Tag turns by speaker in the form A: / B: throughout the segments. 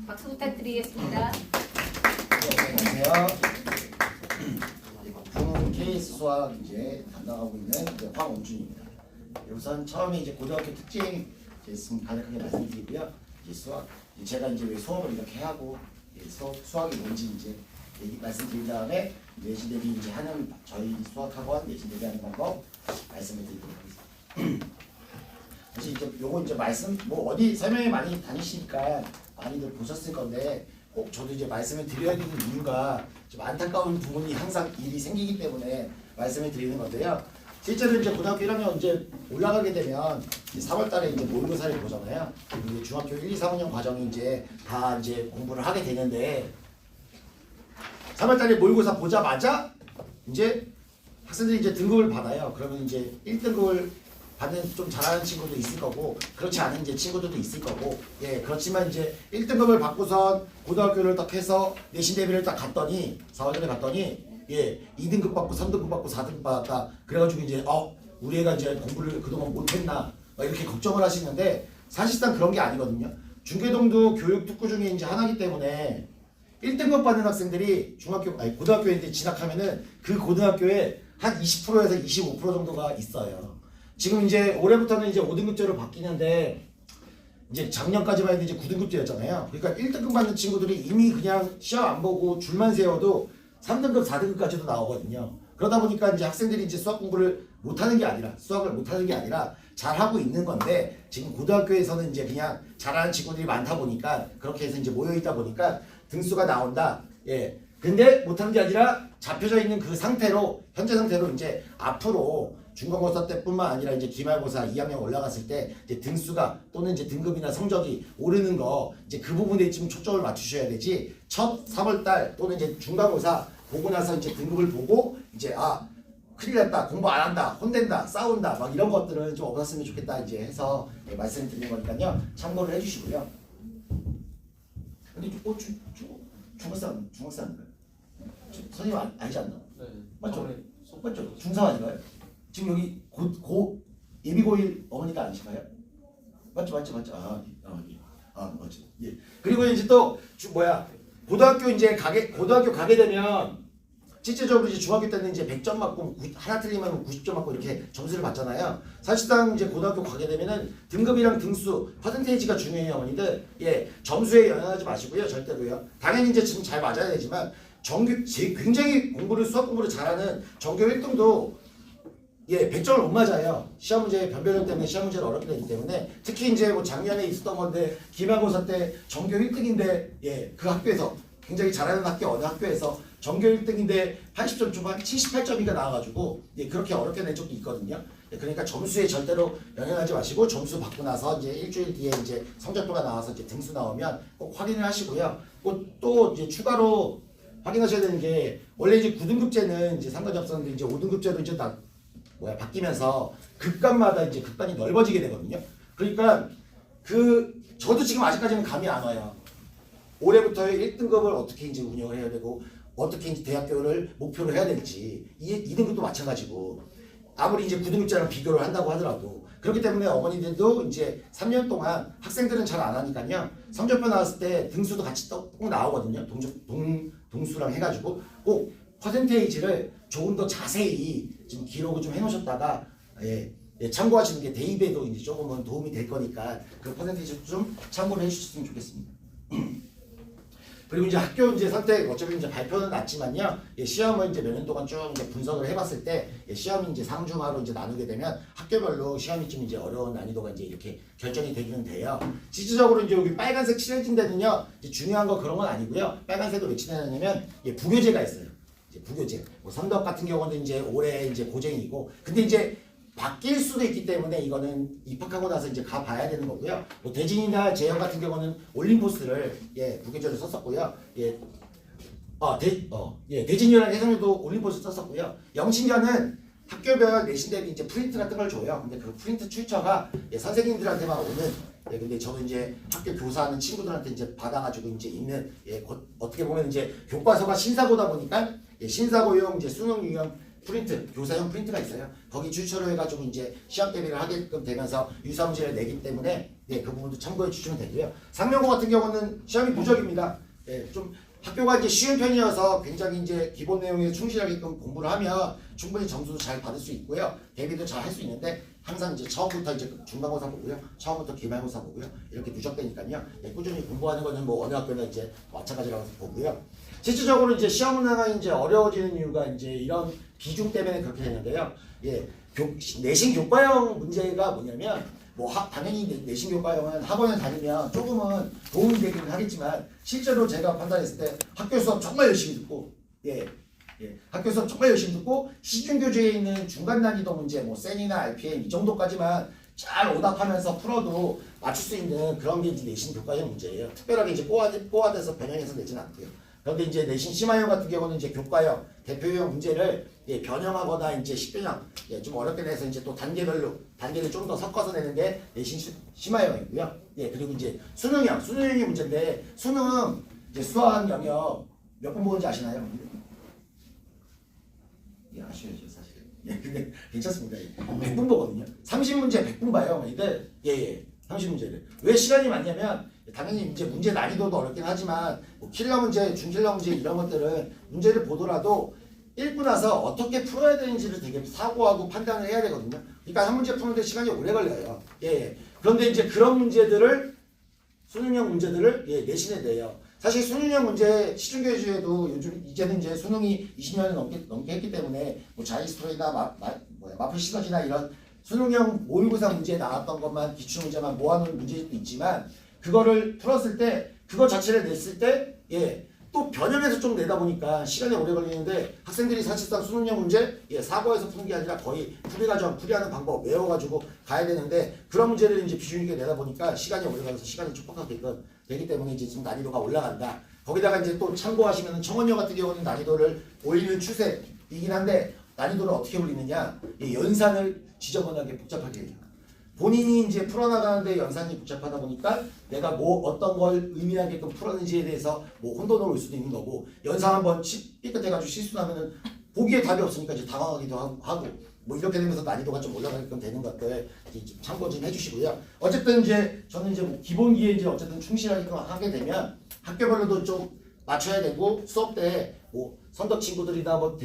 A: 박수 부탁드리겠습니다.
B: 네, 안녕하세요. 군 KS 수학 이제 담당하고 있는 이제 황원준입니다. 우선 처음에 이제 고등학교 특징 이제 간략하게 말씀드리고요. 이제 수학 제가 이제 왜 수업을 이렇게 하고 수학이 뭔지 이제 얘기 말씀드린 다음에 내신 대비 이제 하는 저희 수학학원 내신 대비하는 방법 말씀을 드리도록 하겠습니다. 사실 이제 요거 이제 말씀 뭐 어디 설명회 많이 다니시니까 많이들 보셨을 건데 꼭 저도 이제 말씀을 드려야 되는 이유가 좀 안타까운 부분이 항상 일이 생기기 때문에 말씀을 드리는 건데요. 실제로 이제 고등학교 1학년 이제 올라가게 되면 이제 3월달에 이제 모의고사를 보잖아요. 이제 중학교 1, 2, 3학년 과정이 이제 다 이제 공부를 하게 되는데 3월달에 모의고사 보자마자 이제 학생들이 이제 등급을 받아요. 그러면 이제 1등급을 받는 좀 잘하는 친구도 있을 거고 그렇지 않은 이제 친구들도 있을 거고 그렇지만 이제 1등급을 받고선 고등학교를 딱 해서 내신 대비를 딱 갔더니 4월달에 갔더니 2등급 받고 3등급 받고 4등급 받았다. 그래가지고 이제 우리 애가 이제 공부를 그동안 못했나 이렇게 걱정을 하시는데 사실상 그런 게 아니거든요. 중계동도 교육 특구 중에 이제 하나이기 때문에 1등급 받는 학생들이 고등학교에 이제 진학하면은 그 고등학교에 한 20%에서 25% 정도가 있어요. 지금 이제 올해부터는 이제 5등급제로 바뀌는데 이제 작년까지만 해도 이제 9등급제였잖아요. 그러니까 1등급 받는 친구들이 이미 그냥 시험 안 보고 줄만 세워도 3등급, 4등급까지도 나오거든요. 그러다 보니까 이제 학생들이 이제 수학을 못하는 게 아니라 잘하고 있는 건데 지금 고등학교에서는 이제 그냥 잘하는 친구들이 많다 보니까 그렇게 해서 이제 모여있다 보니까 등수가 나온다. 근데 못하는 게 아니라 잡혀져 있는 그 상태로 현재 상태로 이제 앞으로 중간고사 때뿐만 아니라 이제 기말고사 2학년 올라갔을 때 이제 등수가 또는 이제 등급이나 성적이 오르는 거 이제 그 부분에 좀 초점을 맞추셔야 되지. 첫 3월달 또는 이제 중간고사 보고 나서 이제 등급을 보고 이제 큰일 났다, 공부 안 한다, 혼낸다, 싸운다 막 이런 것들은 좀 없었으면 좋겠다 이제 해서 말씀을 드리는 거니까요. 참고를 해주시고요. 근데 중학생인가요? 선생님 아니지 않나?
C: 네.
B: 맞죠? 맞죠? 중3 아닌가요? 지금 여기 예비고1 어머니가 아니신가요? 맞죠? 맞죠? 맞죠. 예. 그리고 이제 또 고등학교 가게 되면 실제적으로 이제 중학교 때는 이제 100점 맞고 하나 틀리면 90점 맞고 이렇게 점수를 받잖아요. 사실상 이제 고등학교 가게 되면은 등급이랑 등수, 퍼센테이지가 중요해요, 어머니들. 점수에 영향하지 마시고요, 절대로요. 당연히 이제 지금 잘 맞아야 되지만 굉장히 수학 공부를 잘하는 전교 1등도 100점을 못 맞아요. 시험 문제 변별력 때문에 시험 문제를 어렵게 되기 때문에 특히 이제 뭐 작년에 있었던 건데 기말고사 때 전교 1등인데 그 학교에서 굉장히 잘하는 어느 학교에서 전교 1등인데 80점 초반 78점이가 나와가지고 그렇게 어렵게 낸 적도 있거든요. 그러니까 점수에 절대로 영향하지 마시고 점수 받고 나서 이제 일주일 뒤에 이제 성적표가 나와서 이제 등수 나오면 꼭 확인을 하시고요. 또 이제 추가로 확인하셔야 되는 게 원래 이제 9등급제는 이제 상관이 없었는데 이제 5등급제도 이제 바뀌면서 급간마다 이제 급간이 넓어지게 되거든요. 그러니까 저도 지금 아직까지는 감이 안 와요. 올해부터 1등급을 어떻게 이제 운영을 해야 되고 어떻게 이제 대학교를 목표로 해야 될지 2등급도 마찬가지고 아무리 이제 9등급제랑 비교를 한다고 하더라도 그렇기 때문에 어머니들도 이제 3년 동안 학생들은 잘 안 하니까요. 성적표 나왔을 때 등수도 같이 꼭 나오거든요. 동수랑 해가지고 꼭 퍼센테이지를 조금 더 자세히 좀 기록을 좀 해놓으셨다가 참고하시는 게 대입에도 이제 조금은 도움이 될 거니까 그 퍼센테이지 좀 참고를 해주셨으면 좋겠습니다. 그리고 이제 학교 이제 선택 어차피 이제 발표는 났지만요. 시험을 이제 몇 년 동안 쭉 이제 분석을 해봤을 때 시험이 이제 상중하로 이제 나누게 되면 학교별로 시험이 좀 이제 어려운 난이도가 이제 이렇게 결정이 되기는 돼요. 실질적으로 이제 여기 빨간색 칠해진 데는요. 이제 중요한 거 그런 건 아니고요. 빨간색으로 왜 칠해놨냐면 부교재가 있어요. 이제 부교재. 선덕 같은 경우는 이제 올해 이제 고쟁이고, 근데 이제 바뀔 수도 있기 때문에 이거는 입학하고 나서 이제 가봐야 되는 거고요. 대진이나 재영 같은 경우는 올림포스를 부교재로 썼었고요. 대진이랑 혜성이도 올림포스 썼었고요. 영신전은 학교별 내신 대비 이제 프린트 같은 걸 줘요. 근데 그 프린트 출처가 선생님들한테만 오는. 근데 저는 이제 학교 교사하는 친구들한테 이제 받아가지고 이제 있는 어떻게 보면 이제 교과서가 신사고다 보니까 신사고용 이제 수능 유형 프린트, 교사용 프린트가 있어요. 거기 출처로 해가지고 이제 시험 대비를 하게끔 되면서 유사 문제를 내기 때문에 예, 그 부분도 참고해 주시면 되고요. 상명고 같은 경우는 시험이 무적입니다. 예, 좀 학교가 이제 쉬운 편이어서 굉장히 이제 기본 내용에 충실하게끔 공부를 하면 충분히 점수도 잘 받을 수 있고요. 대비도 잘 할 수 있는데 항상 이제 처음부터 이제 중간고사 보고요. 처음부터 기말고사 보고요. 이렇게 누적되니까요. 예, 꾸준히 공부하는 거는 뭐 어느 학교나 이제 마찬가지라고 보고요. 실질적으로 이제 시험 문화가 이제 어려워지는 이유가 이제 이런 비중 때문에 그렇게 되는데요. 예, 내신 교과형 문제가 뭐냐면 뭐 당연히 내신 교과형은 학원에 다니면 조금은 도움이 되긴 하겠지만 실제로 제가 판단했을 때 학교 수업 정말 열심히 듣고 예, 학교 수업 정말 열심히 듣고 시중 교재에 있는 중간 난이도 문제 뭐 센이나 RPM 이 정도까지만 잘 오답하면서 풀어도 맞출 수 있는 그런 게 이제 내신 교과형 문제예요. 특별하게 이제 꼬아대서 변형해서 내지는 않고요. 그런데 이제 내신 심화형 같은 경우는 이제 교과형 대표형 문제를 예, 변형하거나 이제 식변형 예, 좀 어렵게 내서 이제 또 단계를 좀 더 섞어서 내는 게 내신 심화형이고요. 예, 그리고 이제 수능형이 문제인데 수능 이제 수학 영역 몇 분 보는지 아시나요? 예, 아셔야죠 사실. 예, 근데 괜찮습니다. 예. 100분 보거든요. 30문제 100분 봐요. 이들 예, 30문제를 왜 시간이 많냐면 당연히 이제 문제 난이도도 어렵긴 하지만 뭐 킬러 문제, 중킬러 문제 이런 것들은 문제를 보더라도 읽고 나서 어떻게 풀어야 되는지를 되게 사고하고 판단을 해야 되거든요. 그러니까 한 문제 푸는데 시간이 오래 걸려요. 예. 그런데 이제 그런 문제들을 수능형 문제들을 예, 내신에 내요. 사실 수능형 문제 시중교재에도 요즘 이제는 이제 수능이 20년을 넘게 했기 때문에 뭐 자이스토리나 마플 시너지나 이런 수능형 모의고사 문제에 나왔던 것만 기출 문제만 모아놓은 문제도 있지만 그거를 풀었을 때 그거 자체를 냈을 때 예, 또 변형해서 좀 내다 보니까 시간이 오래 걸리는데 학생들이 사실상 수능형 문제 예, 사고에서 푸는 게 아니라 거의 풀이하는 방법 외워가지고 가야 되는데 그런 문제를 이제 비중 있게 내다 보니까 시간이 오래 걸려서 시간이 촉박하게끔 되기 때문에 이제 좀 난이도가 올라간다. 거기다가 이제 또 참고하시면 청원여 같은 경우는 난이도를 올리는 추세이긴 한데 난이도를 어떻게 올리느냐 예, 연산을 지저분하게 복잡하게 해요. 본인이 이제 풀어나가는데 연산이 복잡하다 보니까 내가 뭐 어떤 걸 의미하게끔 풀었는지에 대해서 뭐 혼돈을 올 수도 있는 거고 연산 한번 삐끗해가지고 실수하면은 보기에 답이 없으니까 이제 당황하기도 하고 뭐 이렇게 되면서 난이도가 좀 올라가게끔 되는 것들 좀 참고 좀 해주시고요. 어쨌든 이제 저는 이제 뭐 기본기에 이제 어쨌든 충실하게끔 하게 되면 학교별로도 좀 맞춰야 되고 수업 때 뭐 선덕 친구들이나 뭐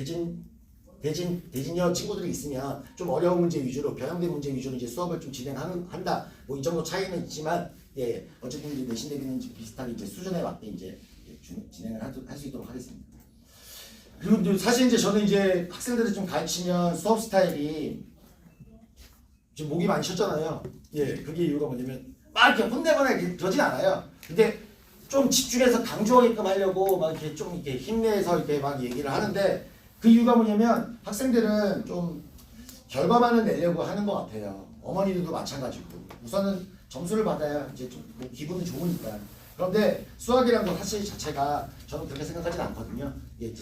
B: 대진여 친구들이 있으면 좀 어려운 문제 위주로 변형된 문제 위주로 이제 수업을 좀 진행한다. 뭐 이 정도 차이는 있지만 예 어쨌든 이제 내신 대비는 비슷하게 이제 수준에 맞게 이제 진행을 할 수 있도록 하겠습니다. 그리고 사실 이제 저는 이제 학생들을 좀 가르치면 수업 스타일이 지금 목이 많이 쉬었잖아요. 예 그게 이유가 뭐냐면 막 이렇게 혼내거나 이렇게 그러진 않아요. 근데 좀 집중해서 강조하게끔 하려고 막 이렇게 좀 이렇게 힘내서 이렇게 막 얘기를 하는데. 그 이유가 뭐냐면 학생들은 좀 결과만을 내려고 하는 것 같아요. 어머니들도 마찬가지고 우선은 점수를 받아야 이제 좀 뭐 기분은 좋으니까. 그런데 수학이라는 건 사실 자체가 저는 그렇게 생각하진 않거든요. 예,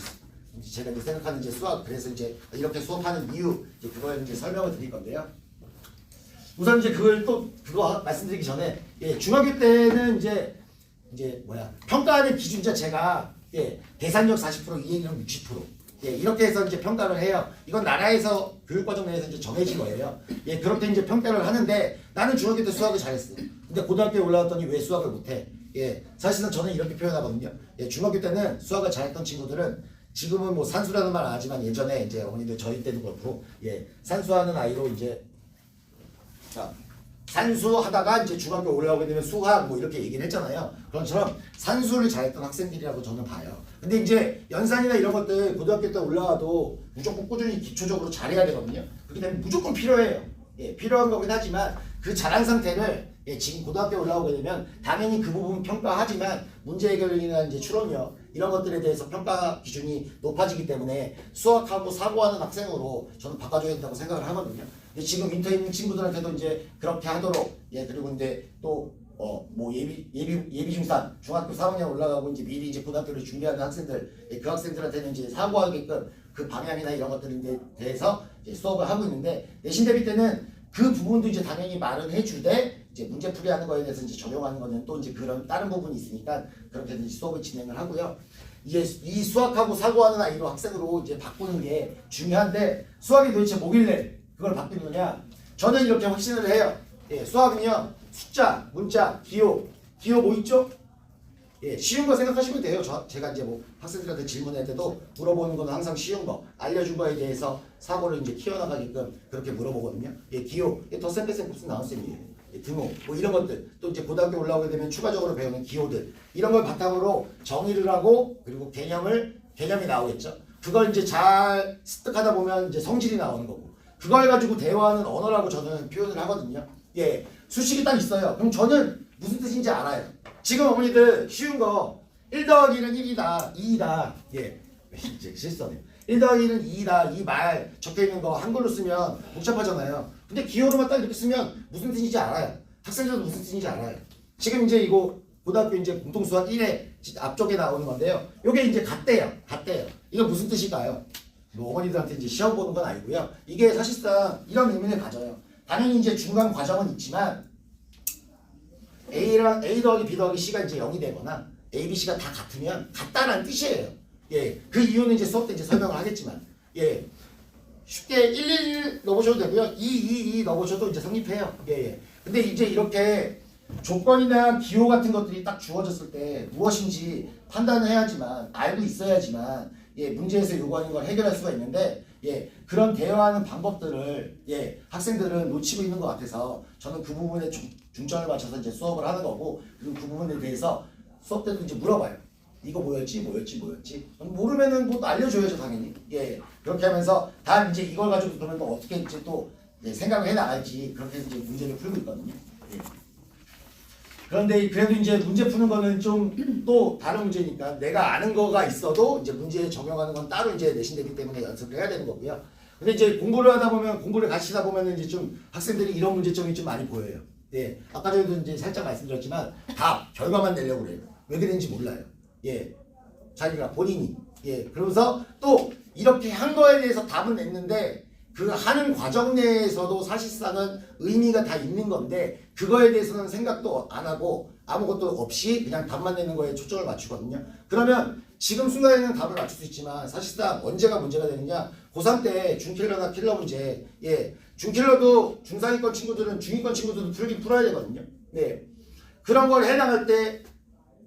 B: 제가 이제 생각하는 이제 수학 그래서 이제 이렇게 수업하는 이유 이제 그걸 이제 설명을 드릴 건데요. 우선 이제 그거 말씀드리기 전에 예, 중학교 때는 이제 평가하는 기준 자체가 예, 계산력 40% 이해력 60% 예, 이렇게 해서 이제 평가를 해요. 이건 나라에서 교육과정 내에서 이제 정해진 거예요. 예, 그렇게 이제 평가를 하는데 나는 중학교 때 수학을 잘했어. 근데 고등학교에 올라왔더니 왜 수학을 못해? 예, 사실은 저는 이렇게 표현하거든요. 예, 중학교 때는 수학을 잘했던 친구들은 지금은 뭐 산수라는 말 안 하지만 예전에 이제 어머니들 저희 때도 그렇고 예, 산수하는 아이로 이제 자. 산수하다가 이제 중학교 올라오게 되면 수학 뭐 이렇게 얘기를 했잖아요. 그런 것처럼 산수를 잘했던 학생들이라고 저는 봐요. 근데 이제 연산이나 이런 것들 고등학교 때 올라와도 무조건 꾸준히 기초적으로 잘해야 되거든요. 그렇기 때문에 무조건 필요해요. 예, 필요한 거긴 하지만 그 잘한 상태를 예, 지금 고등학교 올라오게 되면 당연히 그 부분 평가하지만 문제 해결이나 이제 추론력 이런 것들에 대해서 평가 기준이 높아지기 때문에 수학하고 사고하는 학생으로 저는 바꿔줘야 된다고 생각을 하거든요. 근데 지금 인터에 있는 친구들한테도 이제 그렇게 하도록 예 그리고 이제 또 뭐 예비 중삼 중학교 4학년 올라가고 이제 미리 이제 고등학교를 준비하는 학생들 예, 그 학생들한테는 이제 사고하게끔 그 방향이나 이런 것들에 대해서 이제 수업을 하고 있는데 내신 대비 때는 그 부분도 이제 당연히 말은 해주되 이제 문제 풀이하는 거에 대해서 이제 적용하는 거는 또 이제 그런 다른 부분이 있으니까 그렇게 이제 수업을 진행을 하고요. 이제 이 수학하고 사고하는 아이로 학생으로 이제 바꾸는 게 중요한데 수학이 도대체 뭐길래 그걸 바꾸느냐? 저는 이렇게 확신을 해요. 예, 수학은요 숫자, 문자, 기호 뭐 있죠? 예, 쉬운 거 생각하시면 돼요. 제가 이제 뭐 학생들한테 질문할 때도 물어보는 거는 항상 쉬운 거, 알려준 거에 대해서 사고를 이제 키워나가게끔 그렇게 물어보거든요. 예, 기호, 예, 덧셈 무슨 나눗셈이에요. 예, 등호, 뭐 이런 것들, 또 이제 고등학교 올라오게 되면 추가적으로 배우는 기호들, 이런 걸 바탕으로 정의를 하고 그리고 개념이 나오겠죠. 그걸 이제 잘 습득하다 보면 이제 성질이 나오는 거고, 그걸 가지고 대화하는 언어라고 저는 표현을 하거든요. 예, 수식이 딱 있어요. 그럼 저는 무슨 뜻인지 알아요. 지금 어머니들 쉬운 거 1 더하기 1은 1이다 2이다 예 이제 실수네요. 1 더하기 1은 2이다 이 말 적혀있는 거 한글로 쓰면 복잡하잖아요. 근데 기호로만 딱 이렇게 쓰면 무슨 뜻인지 알아요. 학생들도 무슨 뜻인지 알아요. 지금 이제 이거 고등학교 이제 공통수학 1회 앞쪽에 나오는 건데요. 요게 이제 같대요. 이거 무슨 뜻일까요? 뭐 어머니들한테 이제 시험 보는 건 아니고요. 이게 사실상 이런 의미를 가져요. 당연히 이제 중간 과정은 있지만 A 더하기 B 더하기 C가 이제 0이 되거나 A, B, C가 다 같으면 같다라는 뜻이에요. 예, 그 이유는 이제 수업 때 이제 설명을 하겠지만, 예, 쉽게 1 넣어보셔도 되고요, 2 넣어보셔도 이제 성립해요. 예. 근데 이제 이렇게 조건이나 기호 같은 것들이 딱 주어졌을 때 무엇인지 판단을 해야지만 알고 있어야지만 예, 문제에서 요구하는 걸 해결할 수가 있는데 예, 그런 대화하는 방법들을 예, 학생들은 놓치고 있는 것 같아서 저는 그 부분에 중점을 맞춰서 이제 수업을 하는 거고 그리고 그 부분에 대해서 수업 때도 이제 물어봐요. 이거 뭐였지? 모르면은 뭐 알려줘야죠 당연히. 예, 그렇게 하면서 다 이제 이걸 가지고 그러면 또 어떻게 이제 또 예, 생각을 해 나갈지 그렇게 이제 문제를 풀고 있거든요. 예. 그런데 그래도 이제 문제 푸는 거는 좀 또 다른 문제니까 내가 아는 거가 있어도 이제 문제에 적용하는 건 따로 이제 내신되기 때문에 연습을 해야 되는 거고요. 근데 이제 공부를 하다 보면 공부를 같이 하다 보면 이제 좀 학생들이 이런 문제점이 좀 많이 보여요. 예, 아까 전에도 이제 살짝 말씀드렸지만 답 결과만 내려고 그래요. 왜 그랬는지 몰라요. 예, 자기가 본인이 그러면서 또 이렇게 한 거에 대해서 답은 냈는데 그 하는 과정 내에서도 사실상은 의미가 다 있는 건데 그거에 대해서는 생각도 안 하고 아무것도 없이 그냥 답만 내는 거에 초점을 맞추거든요. 그러면 지금 순간에는 답을 맞출 수 있지만 사실상 언제가 문제가 되느냐, 고3 때 중킬러나 킬러 문제, 중킬러도 중상위권 친구들은 중위권 친구들도 풀어야 되거든요. 그런 걸 해나갈 때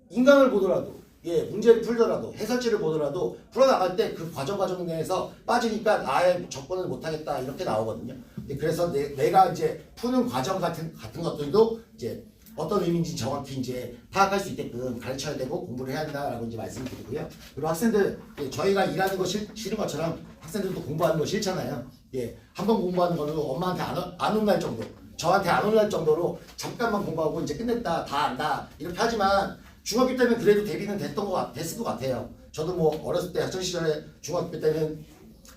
B: 인강을 보더라도 문제를 풀더라도 해설지를 보더라도 풀어나갈 때 그 과정 내에서 빠지니까 아예 접근을 못하겠다 이렇게 나오거든요. 그래서 내가 이제 푸는 과정 같은 것들도 이제 어떤 의미인지 정확히 이제 파악할 수 있게끔 가르쳐야 되고 공부를 해야 한다라고 이제 말씀드리고요. 그리고 학생들 저희가 일하는 거 싫은 것처럼 학생들도 공부하는 거 싫잖아요. 한 번 공부하는 거는 엄마한테 안 혼날 정도, 저한테 안 혼날 정도로 잠깐만 공부하고 이제 끝냈다 다 안다 이렇게 하지만 중학교 때는 그래도 대비는 됐을 것 같아요. 저도 뭐 어렸을 때 학창 시절에 중학교 때는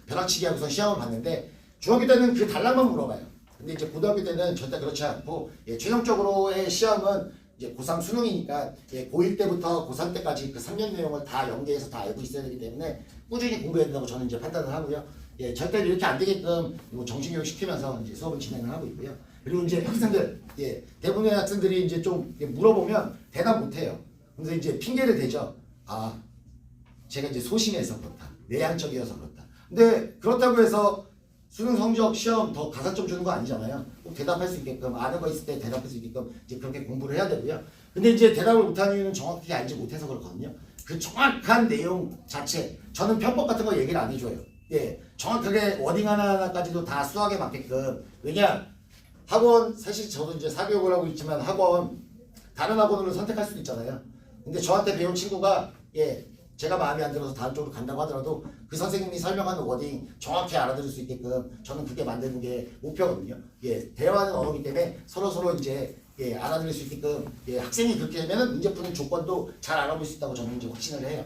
B: 벼락치기 하고서 시험을 봤는데 중학교 때는 그 단락만 물어봐요. 근데 이제 고등학교 때는 절대 그렇지 않고 최종적으로의 시험은 이제 고3 수능이니까 고1 때부터 고3 때까지 그 3년 내용을 다 연계해서 다 알고 있어야 되기 때문에 꾸준히 공부해야 된다고 저는 이제 판단을 하고요. 절대 이렇게 안 되게끔 정신교육 시키면서 이제 수업을 진행을 하고 있고요. 그리고 이제 학생들 대부분의 학생들이 이제 좀 물어보면 대답 못해요. 그래서 이제 핑계를 대죠. 아, 제가 이제 소심해서 그렇다. 내향적이어서 그렇다. 근데 그렇다고 해서 수능 성적 시험 더 가산점 주는 거 아니잖아요. 꼭 대답할 수 있게끔 아는 거 있을 때 대답할 수 있게끔 이제 그렇게 공부를 해야 되고요. 근데 이제 대답을 못하는 이유는 정확히 알지 못해서 그렇거든요. 그 정확한 내용 자체 저는 편법 같은 거 얘기를 안 해줘요. 정확하게 워딩 하나하나까지도 다 수학에 맞게끔. 왜냐 학원 사실 저도 이제 사교육을 하고 있지만 학원 다른 학원으로 선택할 수도 있잖아요. 근데 저한테 배운 친구가 제가 마음에 안 들어서 다른 쪽으로 간다고 하더라도 그 선생님이 설명하는 워딩 정확히 알아들을 수 있게끔 저는 그게 만드는 게 목표거든요. 대화하는 언어이기 때문에 서로 이제 알아들을 수 있게끔 학생이 그렇게 되면은 문제 푸는 조건도 잘 알아볼 수 있다고 저는 이제 확신을 해요.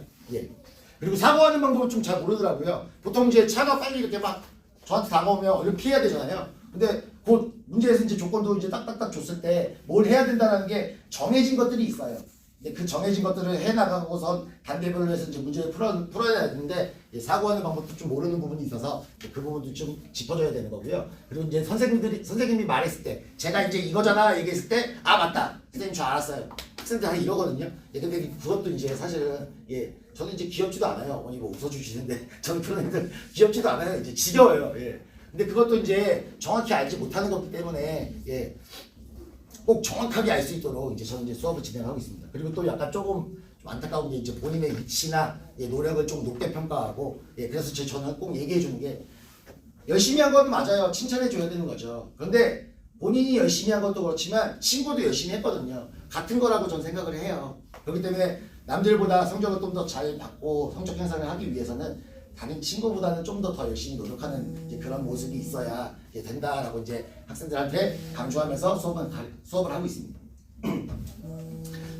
B: 그리고 사고하는 방법을 좀 잘 모르더라고요. 보통 이제 차가 빨리 이렇게 막 저한테 다가오면 얼른 피해야 되잖아요. 근데 곧 문제에서 이제 조건도 이제 딱딱딱 줬을 때 뭘 해야 된다는 게 정해진 것들이 있어요. 근데 그 정해진 것들을 해나가고선 단계별로 해서 이제 문제를 풀어야 되는데 사고하는 방법도 좀 모르는 부분이 있어서 그 부분도 좀 짚어줘야 되는 거고요. 그리고 이제 선생님이 말했을 때 제가 이제 이거잖아 얘기했을 때 아 맞다 선생님 저 알았어요. 학생들 다 이러거든요. 근데 그것도 이제 사실은 저는 이제 귀엽지도 않아요. 어머니 뭐 웃어주시는데 저는 그런 애들 귀엽지도 않아요. 이제 지겨워요. 근데 그것도 이제 정확히 알지 못하는 거기 때문에 꼭 정확하게 알 수 있도록 이제 저는 이제 수업을 진행하고 있습니다. 그리고 또 약간 조금 좀 안타까운 게 이제 본인의 위치나 노력을 좀 높게 평가하고 그래서 저는 꼭 얘기해 주는 게 열심히 한 건 맞아요. 칭찬해 줘야 되는 거죠. 그런데 본인이 열심히 한 것도 그렇지만 친구도 열심히 했거든요. 같은 거라고 저는 생각을 해요. 그렇기 때문에 남들보다 성적을 좀 더 잘 받고 성적 향상을 하기 위해서는 다른 친구보다는 좀 더 열심히 노력하는 이제 그런 모습이 있어야 된다라고 이제 학생들한테 강조하면서 수업을 하고 있습니다.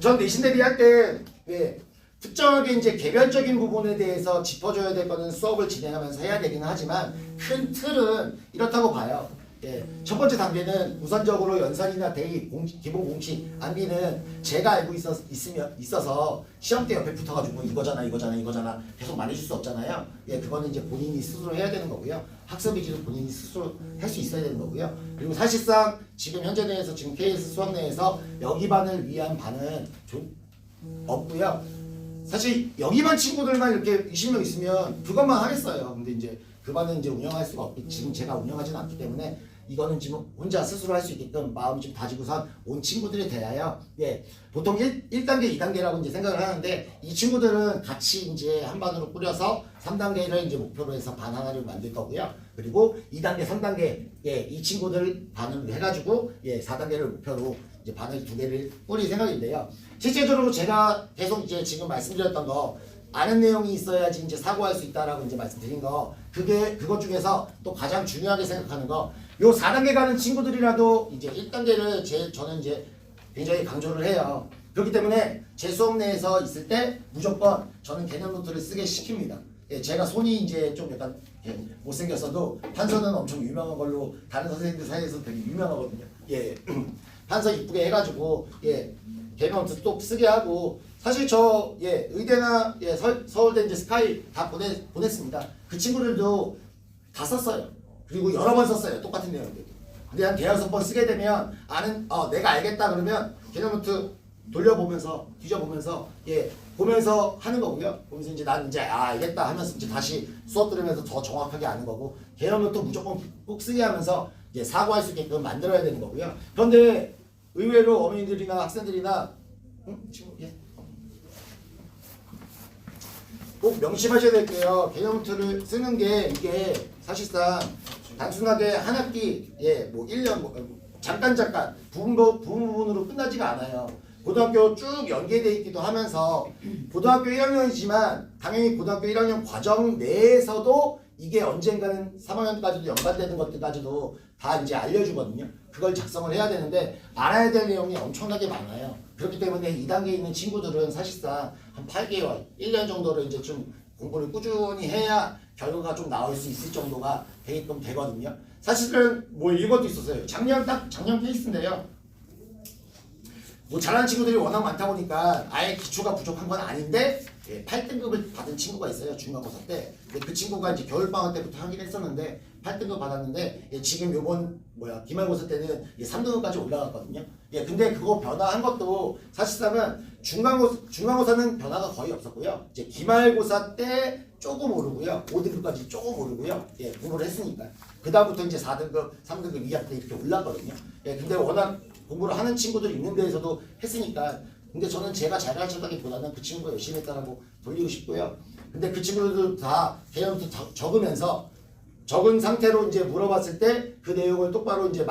B: 전 내신 대비할 때 특정하게 이제 개별적인 부분에 대해서 짚어줘야 될 거는 수업을 진행하면서 해야 되긴 하지만 큰 틀은 이렇다고 봐요. 첫 번째 단계는 우선적으로 연산이나 대입, 기본 공식, 암기는 제가 알고 있어서 시험 때 옆에 붙어가지고 이거잖아 계속 말해줄 수 없잖아요. 그거는 이제 본인이 스스로 해야 되는 거고요. 학습 위주로 본인이 스스로 할 수 있어야 되는 거고요. 그리고 사실상 지금 현재 내에서 지금 KS 수학 내에서 여기 반을 위한 반은 없고요. 사실 여기만 친구들만 이렇게 20명 있으면 그것만 하겠어요. 근데 이제 그 반은 이제 운영할 수가 없기 지금 제가 운영하지는 않기 때문에 이거는 지금 혼자 스스로 할 수 있게끔 마음 좀 다지고선 온 친구들에 대하여 보통 1단계, 2단계라고 이제 생각을 하는데 이 친구들은 같이 이제 한 반으로 꾸려서 3단계를 이제 목표로 해서 반 하나를 만들 거고요. 그리고 2단계, 3단계 이 친구들 반을 해가지고 4단계를 목표로 이제 반을 2개를 꾸릴 생각인데요. 실제적으로 제가 계속 이제 지금 말씀드렸던 거 아는 내용이 있어야지 이제 사고할 수 있다라고 이제 말씀드린 거 그것 중에서 또 가장 중요하게 생각하는 거 요 4단계 가는 친구들이라도 이제 1단계를 저는 이제 굉장히 강조를 해요. 그렇기 때문에 제 수업 내에서 있을 때 무조건 저는 개념 노트를 쓰게 시킵니다. 제가 손이 이제 좀 약간 못생겼어도 판서는 엄청 유명한 걸로 다른 선생님들 사이에서 되게 유명하거든요. 판서 이쁘게 해가지고 개념 노트 또 쓰게 하고 사실 저 의대나 서울대 이제 스카이 다 보냈습니다. 그 친구들도 다 썼어요. 그리고 여러 번 썼어요. 똑같은 내용들. 근데 한 대여섯 번 쓰게 되면 내가 알겠다 그러면 개념 노트 돌려보면서 뒤져보면서 보면서 하는 거고요. 보면서 이제 난 이제 알겠다 하면서 이제 다시 수업 들으면서 더 정확하게 아는 거고 개념 노트 무조건 꼭 쓰게 하면서 사고할 수 있게끔 만들어야 되는 거고요. 그런데 의외로 어머니들이나 학생들이나 지금 꼭 명심하셔야 될게요. 개념 노트를 쓰는 게 이게 사실상 단순하게 한 학기 뭐 1년 잠깐 부분으로 끝나지가 않아요. 고등학교 쭉 연계돼 있기도 하면서 고등학교 1학년이지만 당연히 고등학교 1학년 과정 내에서도 이게 언젠가는 3학년까지도 연관되는 것들까지도 다 이제 알려주거든요. 그걸 작성을 해야 되는데 알아야 될 내용이 엄청나게 많아요. 그렇기 때문에 2단계에 있는 친구들은 사실상 한 8개월, 1년 정도를 이제 좀 공부를 꾸준히 해야 결과가 좀 나올 수 있을 정도가 되게끔 되거든요. 사실은 뭐 이것도 있었어요. 작년 케이스인데요. 뭐 잘하는 친구들이 워낙 많다 보니까 아예 기초가 부족한 건 아닌데 8등급을 받은 친구가 있어요. 중간고사 때. 근데 그 친구가 이제 겨울방학 때부터 하긴 했었는데 8등급 받았는데 지금 요번 기말고사 때는 3등급까지 올라갔거든요. 근데 그거 변화한 것도 사실상은 중간고사는 변화가 거의 없었고요. 이제 기말고사 때 조금 오르고요. 5등급까지 조금 오르고요. 공부를 했으니까. 그 다음부터 이제 4등급, 3등급, 2학기 때 이렇게 올랐거든요. 근데 워낙 공부를 하는 친구들이 있는 데에서도 했으니까 근데 저는 제가 잘 가르쳤다기보다는 그 친구가 열심히 했다라고 돌리고 싶고요. 근데 그 친구들도 다 개념도 적으면서 적은 상태로 이제 물어봤을 때 그 내용을 똑바로 이제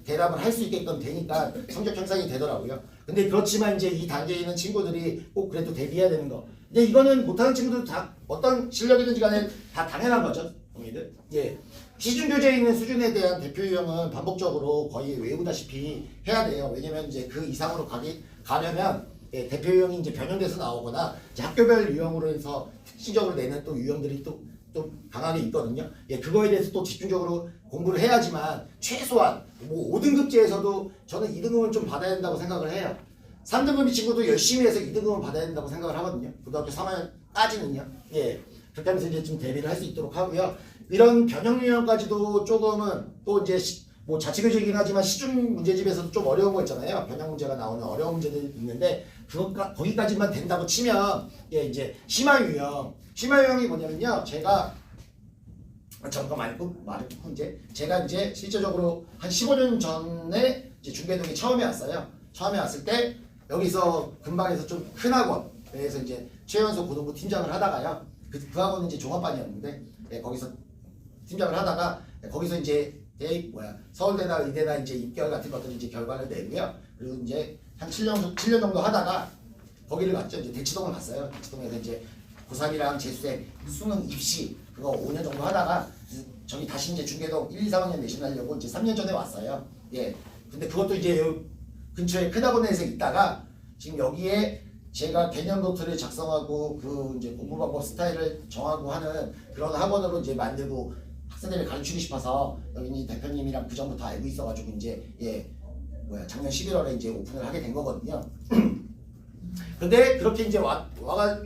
B: 대답을 할 수 있게끔 되니까 성적 향상이 되더라고요. 근데 그렇지만 이제 이 단계에 있는 친구들이 꼭 그래도 대비해야 되는 거. 근데 이거는 못하는 친구들 다 어떤 실력이든지 간에 다 당연한 거죠. 동의들. 시중 교재에 있는 수준에 대한 대표 유형은 반복적으로 거의 외우다시피 해야 돼요. 왜냐면 이제 그 이상으로 가려면 대표 유형이 이제 변형돼서 나오거나 이제 학교별 유형으로 해서 특징적으로 내는 또 유형들이 또 강하게 있거든요. 그거에 대해서 또 집중적으로 공부를 해야지만 최소한 뭐 5등급제에서도 저는 2등급은 좀 받아야 된다고 생각을 해요. 3등급이 친구도 열심히 해서 2등급을 받아야 된다고 생각을 하거든요. 고등학교 3학년까지는요. 예. 그렇게 하면서 이제 좀 대비를 할 수 있도록 하고요. 이런 변형 유형까지도 조금은 또 이제 뭐 자치교육이긴 하지만 시중 문제집에서도 좀 어려운 거 있잖아요. 변형 문제가 나오는 어려운 문제들이 있는데 거기까지만 된다고 치면 예 이제 심화 유형이 뭐냐면요. 제가 말고 이제 제가 이제 실제적으로 한 15년 전에 이제 중계동에 처음에 왔어요. 처음에 왔을 때 여기서 근방에서 좀 큰 학원에서 이제 최연소 고등부 팀장을 하다가요. 그 학원은 이제 종합반이었는데 예, 거기서 팀장을 하다가 거기서 이제 서울대나 의대나 이제 입결 같은 것들 이제 결과를 내고요. 그리고 이제 한 7년 정도 하다가 거기를 갔죠. 이제 대치동을 갔어요. 대치동에서 이제 고3이랑 재수생 수능 입시 그거 5년 정도 하다가 저기 다시 이제 중계동 1, 2, 3학년 내신하려고 이제 3년 전에 왔어요. 예. 근데 그것도 이제 여기 근처에 큰 학원에서 있다가 지금 여기에 제가 개념 노트를 작성하고 그 이제 공부 방법 스타일을 정하고 하는 그런 학원으로 이제 만들고 학생들을 가르치고 싶어서 여기 이제 대표님이랑 그 전부터 알고 있어가지고 이제 작년 11월에 이제 오픈을 하게 된 거거든요. 근데 그렇게 이제 와가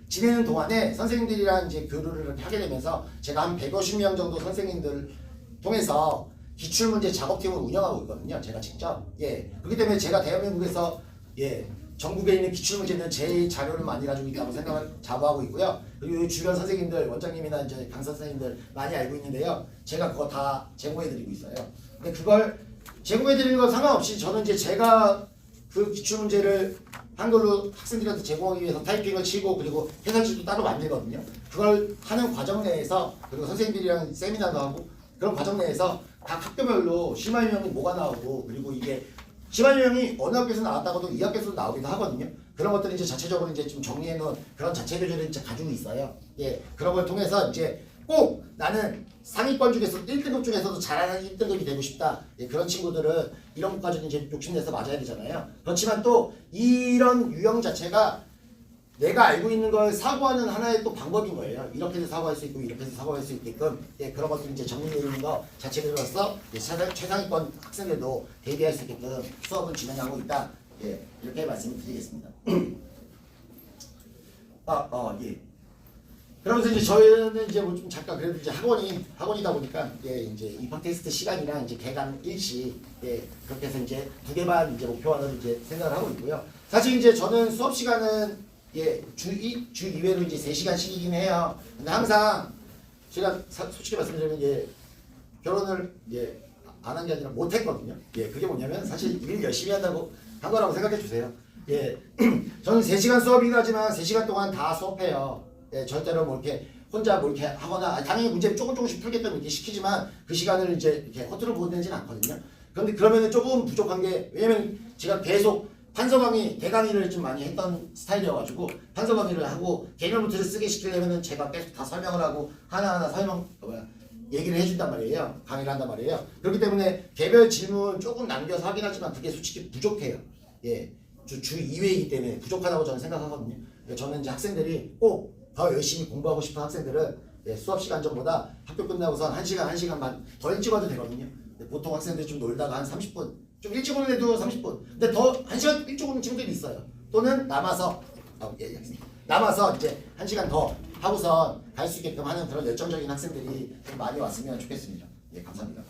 B: 지내는 동안에 선생님들이랑 이제 교류를 이렇게 하게 되면서 제가 한 150명 정도 선생님들 통해서 기출문제 작업팀을 운영하고 있거든요. 제가 직접. 예. 그렇기 때문에 제가 대한민국에서 전국에 있는 기출문제는 제 자료를 많이 가지고 있다고 생각을 자부하고 있고요. 그리고 주변 선생님들, 원장님이나 이제 강사 선생님들 많이 알고 있는데요. 제가 그거 다 제공해드리고 있어요. 근데 그걸 제공해드리는 건 상관없이 저는 이제 제가 그 기출문제를 한글로 학생들한테 제공하기 위해서 타이핑을 치고 그리고 해설지도 따로 만들거든요. 그걸 하는 과정 내에서 그리고 선생님들이랑 세미나도 하고 그런 과정 내에서 각 학교별로 심화 유형이 뭐가 나오고 그리고 이게 심화 유형이 어느 학교에서 나왔다고도 이 학교에서도 나오기도 하거든요. 그런 것들을 이제 자체적으로 이제 좀 정리해 놓은 그런 자체 교재를 이제 가지고 있어요. 예, 그런 걸 통해서 이제 꼭 나는 상위권 중에서 1등급 중에서도 잘하는 1등급이 되고 싶다. 예, 그런 친구들은 이런 것까지는 이제 욕심내서 맞아야 되잖아요. 그렇지만 또 이런 유형 자체가 내가 알고 있는 걸 사고하는 하나의 또 방법인 거예요. 이렇게 해서 사고할 수 있고 이렇게 해서 사고할 수 있게끔 예, 그런 것들이 이제 정리되어 있는 거 자체로서 최상위권 학생들도 대비할 수 있게끔 수업을 진행하고 있다. 예, 이렇게 말씀을 드리겠습니다. 예. 그러면서 이제 저희는 이제 뭐 좀 잠깐 그래도 이제 학원이다 보니까 예, 이제 입학 테스트 시간이랑 이제 개강 일시 예, 그렇게 해서 이제 2개 반 이제 목표안을 이제 생각을 하고 있고요. 사실 이제 저는 수업 시간은 예, 주 2회로 이제 3시간씩이긴 해요. 근데 항상 제가 솔직히 말씀드리면 이제 결혼을 이제 안 한 게 아니라 못 했거든요. 예, 그게 뭐냐면 사실 일 열심히 한다고 한 거라고 생각해 주세요. 예, 저는 3시간 수업이긴 하지만 3시간 동안 다 수업해요. 예, 절대로 뭐 이렇게 혼자 뭐 이렇게 하거나 당연히 문제를 조금씩 풀겠다고 이렇게 시키지만 그 시간을 이제 이렇게 허투루 보내지는 않거든요. 그런데 그러면은 조금 부족한 게 뭐냐면 제가 계속 판서 강의, 대강의를 좀 많이 했던 스타일이어가지고 판서 강의를 하고 개념 노트를 쓰게 시키려면은 제가 계속 다 설명을 하고 하나하나 얘기를 해준단 말이에요. 강의를 한단 말이에요. 그렇기 때문에 개별 질문 조금 남겨서 하긴 하지만 그게 솔직히 부족해요. 예, 주 2회이기 때문에 부족하다고 저는 생각하거든요. 저는 이제 학생들이 꼭 더 열심히 공부하고 싶은 학생들은 예, 수업 시간 전보다 학교 끝나고선 1시간 반 더 일찍 와도 되거든요. 보통 학생들이 좀 놀다가 한 30분 좀 일찍 오는 애도 30분 근데 더 1시간 일찍 오는 친구들이 있어요. 또는 남아서 이제 1시간 더 하고선 갈 수 있게끔 하는 그런 열정적인 학생들이 좀 많이 왔으면 좋겠습니다. 예, 감사합니다.